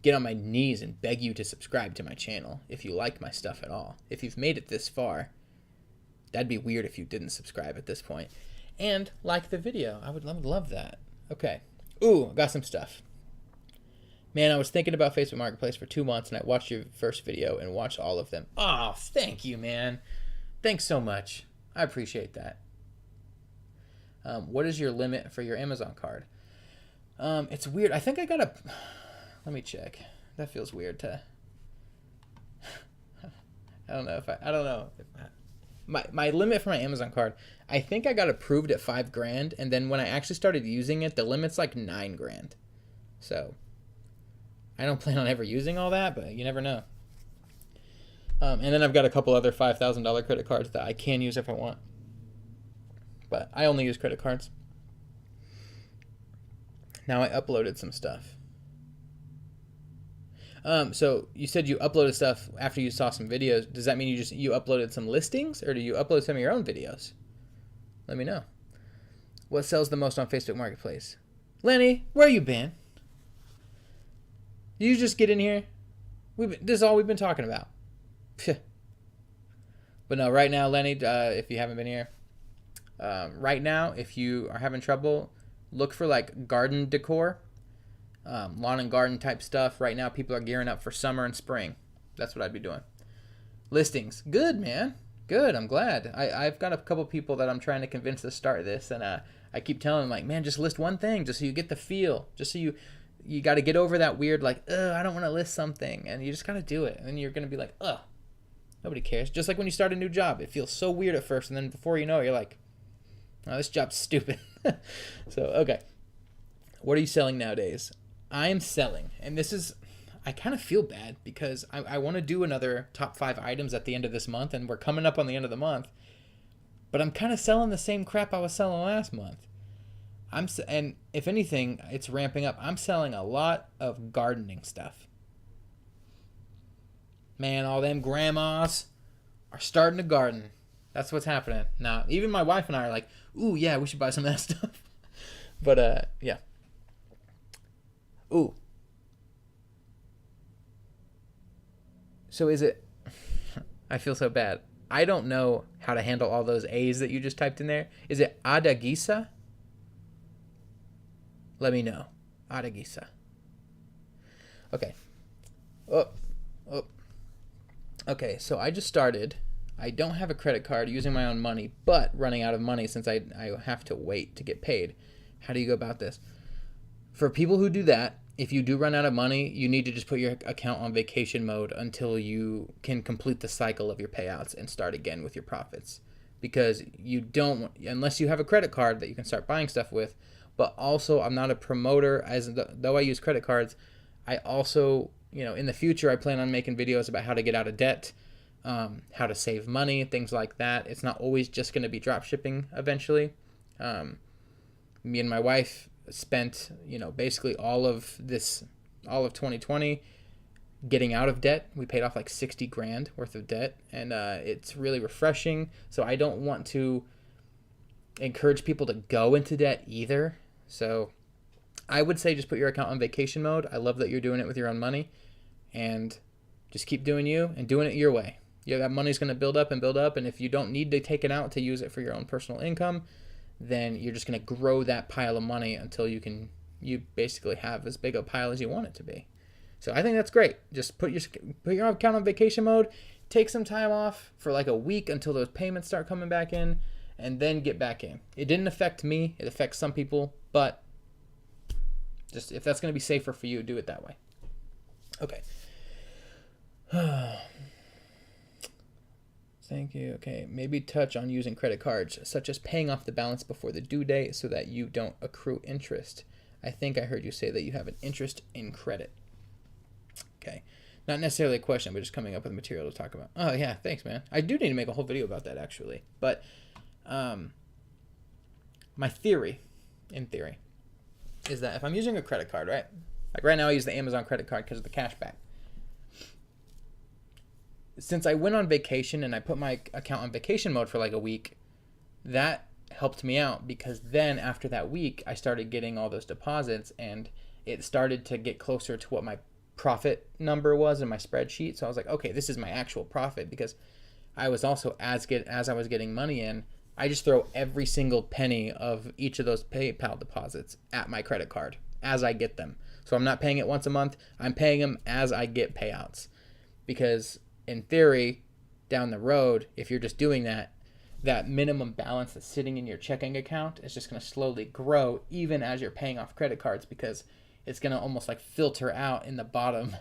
get on my knees and beg you to subscribe to my channel if you like my stuff at all. If you've made it this far, that'd be weird if you didn't subscribe at this point. And like the video. I would love that. Okay. Ooh, I got some stuff. Man, I was thinking about Facebook Marketplace for 2 months, and I watched your first video and watched all of them. Oh, thank you, man. Thanks so much. I appreciate that. What is your limit for your Amazon card? It's weird. I think I got a... Let me check. That feels weird to... I don't know. My limit for my Amazon card, I think I got approved at $5,000, and then when I actually started using it, the limit's like $9,000. So... I don't plan on ever using all that, but you never know. And then I've got a couple other $5,000 credit cards that I can use if I want. But I only use credit cards. Now I uploaded some stuff. So you said you uploaded stuff after you saw some videos. Does that mean you uploaded some listings, or do you upload some of your own videos? Let me know. What sells the most on Facebook Marketplace? Lenny, where you been? You just get in here. This is all we've been talking about. But no, right now, Lenny, if you haven't been here, right now, if you are having trouble, look for like garden decor, lawn and garden type stuff. Right now, people are gearing up for summer and spring. That's what I'd be doing. Listings. Good, man. Good. I'm glad. I've got a couple people that I'm trying to convince to start this, and I keep telling them, like, man, just list one thing just so you get the feel, just so you got to get over that weird, like, I don't want to list something. And you just got to do it. And then you're going to be like, nobody cares. Just like when you start a new job. It feels so weird at first. And then before you know it, you're like, oh, this job's stupid. So, okay. What are you selling nowadays? I am selling. And this is, I kind of feel bad because I want to do another top 5 items at the end of this month. And we're coming up on the end of the month. But I'm kind of selling the same crap I was selling last month. And if anything, it's ramping up. I'm selling a lot of gardening stuff. Man, all them grandmas are starting to garden. That's what's happening. Now, even my wife and I are like, ooh, yeah, we should buy some of that stuff. But, yeah. Ooh. So is it... I feel so bad. I don't know how to handle all those A's that you just typed in there. Is it Adagisa? Let me know. Adagisa. Okay. Oh. Okay, so I just started. I don't have a credit card using my own money, but running out of money since I have to wait to get paid. How do you go about this? For people who do that, if you do run out of money, you need to just put your account on vacation mode until you can complete the cycle of your payouts and start again with your profits. Because you don't, unless you have a credit card that you can start buying stuff with. But also, I'm not a promoter, though I use credit cards. I also, in the future, I plan on making videos about how to get out of debt, how to save money, things like that. It's not always just going to be drop shipping eventually. Me and my wife spent, basically all of 2020 getting out of debt. We paid off like $60,000 worth of debt, and it's really refreshing. So I don't want to encourage people to go into debt either. So I would say just put your account on vacation mode. I love that you're doing it with your own money, and just keep doing you and doing it your way. That money's going to build up, and if you don't need to take it out to use it for your own personal income, then you're just going to grow that pile of money until you basically have as big a pile as you want it to be. So I think that's great. Just put your account on vacation mode, take some time off for like a week until those payments start coming back in, and then get back in. It didn't affect me. It affects some people, but just if that's going to be safer for you, do it that way. Okay. Thank you. Okay, maybe touch on using credit cards, such as paying off the balance before the due date so that you don't accrue interest. I think I heard you say that you have an interest in credit. Okay. Not necessarily a question, but just coming up with material to talk about. Oh, yeah, thanks, man. I do need to make a whole video about that, actually. But my theory, is that if I'm using a credit card, right? Like right now I use the Amazon credit card because of the cash back. since I went on vacation and I put my account on vacation mode for like a week, that helped me out, because then after that week I started getting all those deposits, and it started to get closer to what my profit number was in my spreadsheet. So I was like, okay, this is my actual profit, because I was also, as I was getting money in, I just throw every single penny of each of those PayPal deposits at my credit card as I get them. So I'm not paying it once a month. I'm paying them as I get payouts, because in theory, down the road, if you're just doing that, that minimum balance that's sitting in your checking account is just going to slowly grow even as you're paying off credit cards, because it's going to almost like filter out in the bottom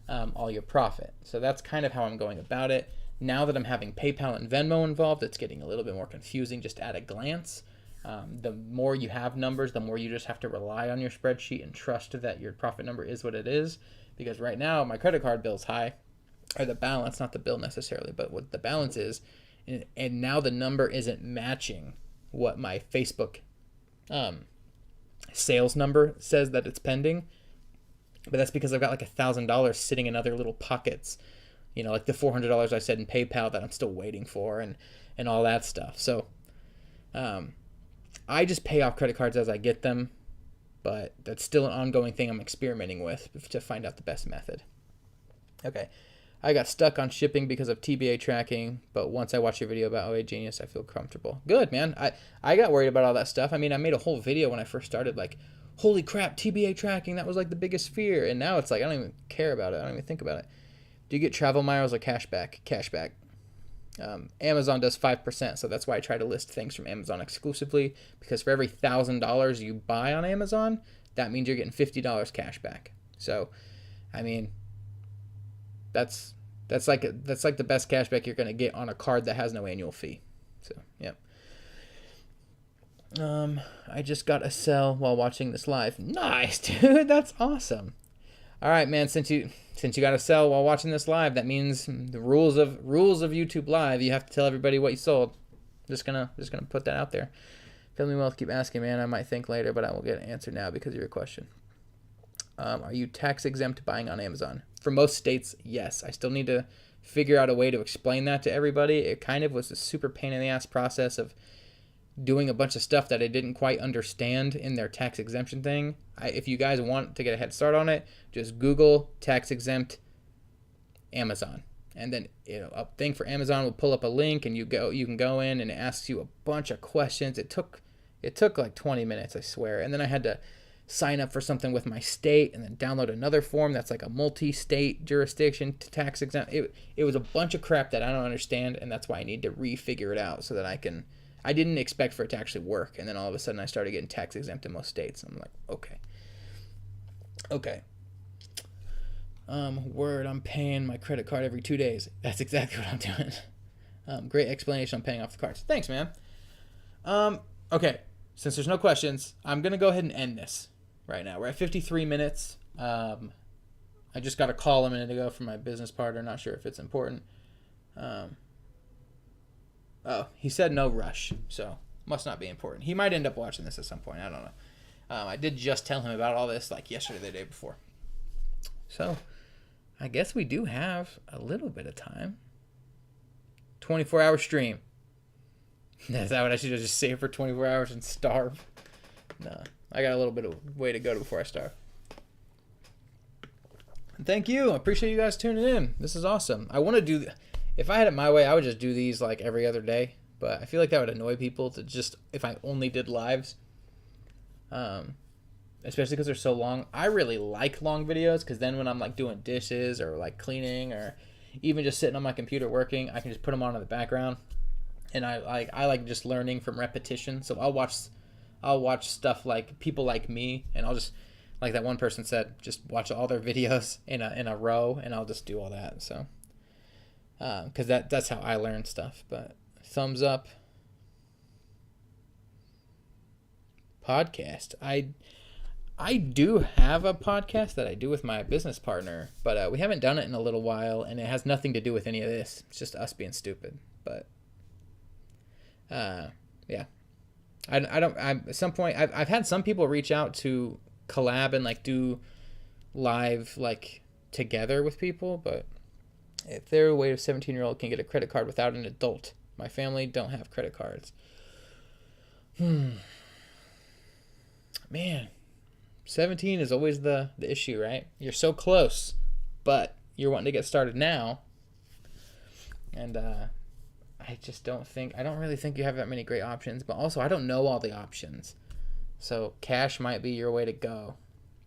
all your profit. So that's kind of how I'm going about it. Now that I'm having PayPal and Venmo involved, it's getting a little bit more confusing just at a glance. The more you have numbers, the more you just have to rely on your spreadsheet and trust that your profit number is what it is. Because right now my credit card bill's high, or the balance, not the bill necessarily, but what the balance is. And now the number isn't matching what my Facebook sales number says that it's pending. But that's because I've got like $1,000 sitting in other little pockets, you know, like the $400 I said in PayPal that I'm still waiting for, and all that stuff. So I just pay off credit cards as I get them, but that's still an ongoing thing I'm experimenting with to find out the best method. Okay. I got stuck on shipping because of TBA tracking, but once I watched your video about OA Genius, I feel comfortable. Good, man. I got worried about all that stuff. I mean, I made a whole video when I first started, like, holy crap, TBA tracking, that was like the biggest fear. And now it's like, I don't even care about it. I don't even think about it. Do you get travel miles or cashback? Cashback. Amazon does 5%, so that's why I try to list things from Amazon exclusively, because for every $1,000 you buy on Amazon, that means you're getting $50 cash back. So, I mean, that's like the best cashback you're gonna get on a card that has no annual fee. So, yep. I just got a sell while watching this live. Nice, dude. That's awesome. All right, man. Since you got a sell while watching this live, that means the rules of YouTube Live. You have to tell everybody what you sold. Just gonna put that out there. Feel me well to keep asking, man. I might think later, but I will get an answer now because of your question. Are you tax exempt buying on Amazon? For most states, yes. I still need to figure out a way to explain that to everybody. It kind of was a super pain in the ass process of doing a bunch of stuff that I didn't quite understand in their tax exemption thing. If you guys want to get a head start on it, just Google tax exempt Amazon, and then a thing for Amazon will pull up a link, and you can go in, and it asks you a bunch of questions. It took like 20 minutes, I swear, and then I had to sign up for something with my state and then download another form that's like a multi-state jurisdiction to tax exempt. It was a bunch of crap that I don't understand, and that's why I need to refigure it out so that I didn't expect for it to actually work, and then all of a sudden I started getting tax exempt in most states. I'm like, okay. Word, I'm paying my credit card every 2 days. That's exactly what I'm doing. Great explanation on paying off the cards. Thanks, man. Okay, since there's no questions, I'm going to go ahead and end this right now. We're at 53 minutes. I just got a call a minute ago from my business partner. Not sure if it's important. He said no rush, so must not be important. He might end up watching this at some point. I don't know. I did just tell him about all this like yesterday, the day before. So I guess we do have a little bit of time. 24-hour stream. Is that what I should just say for 24 hours and starve? No, I got a little bit of way to go before I starve. And thank you. I appreciate you guys tuning in. This is awesome. I want to do... If I had it my way, I would just do these like every other day. But I feel like that would annoy people to just... If I only did lives. Especially because they're so long. I really like long videos because then when I'm like doing dishes or like cleaning or even just sitting on my computer working, I can just put them on in the background. And I like just learning from repetition. So I'll watch stuff like people like me, and I'll just, like that one person said, just watch all their videos in a row, and I'll just do all that. So because that's how I learn stuff. But thumbs up. Podcast. I do have a podcast that I do with my business partner, but we haven't done it in a little while, and it has nothing to do with any of this. It's just us being stupid. But yeah, at some point I've had some people reach out to collab and like do live like together with people, but If their weight of 17-year-old can get a credit card without an adult. My family don't have credit cards. Man, 17 is always the issue, right? You're so close, but you're wanting to get started now. And I don't really think you have that many great options, but also I don't know all the options. So cash might be your way to go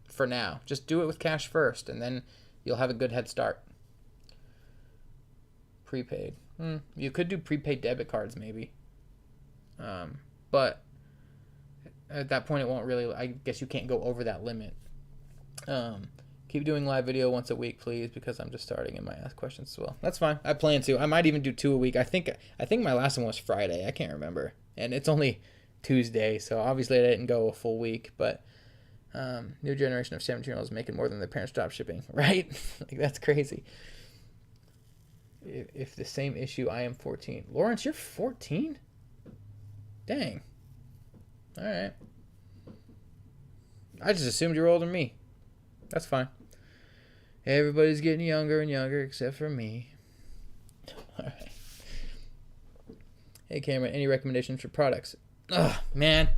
for now. Just do it with cash first, and then you'll have a good head start. Prepaid. You could do prepaid debit cards maybe. But at that point it won't really, I guess you can't go over that limit. Keep doing live video once a week, please, because I'm just starting and might ask questions as well. That's fine. I plan to. I might even do 2 a week. I think my last one was Friday. I can't remember. And it's only Tuesday, so obviously I didn't go a full week, but new generation of 17-year-olds making more than their parents drop shipping, right? Like, that's crazy. If the same issue, I am 14. Lawrence, you're 14? Dang. All right. I just assumed you were older than me. That's fine. Everybody's getting younger and younger except for me. All right. Hey, Cameron, any recommendations for products? Ugh, man.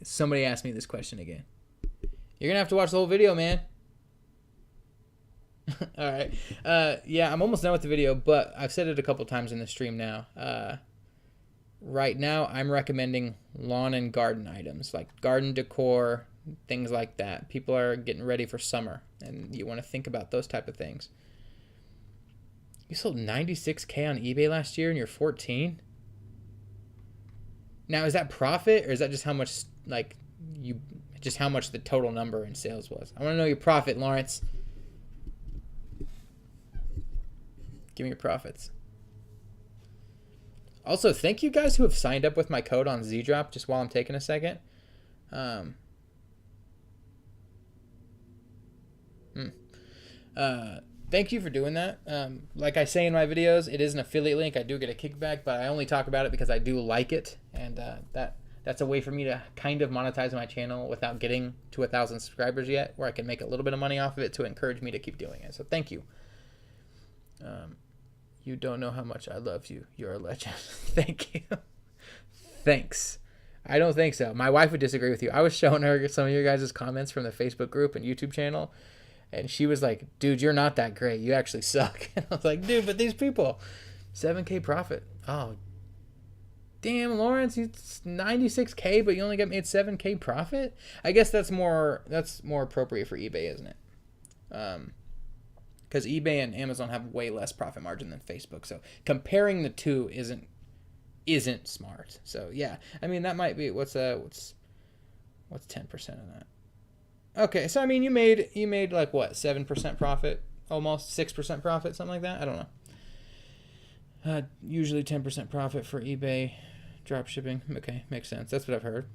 Somebody asked me this question again. You're going to have to watch the whole video, man. All right. Yeah, I'm almost done with the video, but I've said it a couple times in the stream now. Right now, I'm recommending lawn and garden items, like garden decor, things like that. People are getting ready for summer, and you want to think about those type of things. You sold 96K on eBay last year, and you're 14? Now, is that profit, or is that just how much, how much the total number in sales was? I want to know your profit, Lawrence. Give me your profits. Also, thank you guys who have signed up with my code on ZDrop just while I'm taking a second. Thank you for doing that. Like I say in my videos, it is an affiliate link. I do get a kickback, but I only talk about it because I do like it. And that's a way for me to kind of monetize my channel without getting to 1,000 subscribers yet, where I can make a little bit of money off of it to encourage me to keep doing it. So thank you. You don't know how much I love you. You're a legend. Thank you. Thanks. I don't think so. My wife would disagree with you. I was showing her some of your guys' comments from the Facebook group and YouTube channel, and she was like, dude, you're not that great. You actually suck. And I was like, dude, but these people, 7K profit. Oh, damn, Lawrence, it's 96K, but you only got made 7K profit? I guess that's more appropriate for eBay, isn't it? Because eBay and Amazon have way less profit margin than Facebook. So comparing the two isn't smart. So yeah, I mean, that might be what's 10% of that? Okay, so I mean, you made like what, 7% profit, almost 6% profit, something like that. I don't know. Usually 10% profit for eBay drop shipping. Okay, makes sense. That's what I've heard.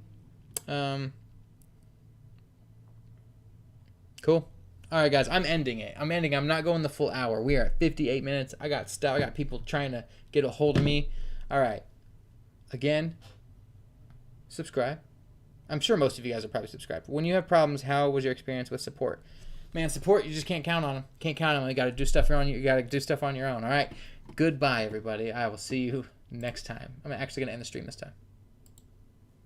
Cool. All right, guys, I'm ending it. I'm not going the full hour. We are at 58 minutes. I got stuff. I got people trying to get a hold of me. All right. Again, subscribe. I'm sure most of you guys are probably subscribed. When you have problems, how was your experience with support? Man, support, you just can't count on them. Can't count on them. You got to do stuff on you. You got to do stuff on your own. All right. Goodbye, everybody. I will see you next time. I'm actually going to end the stream this time.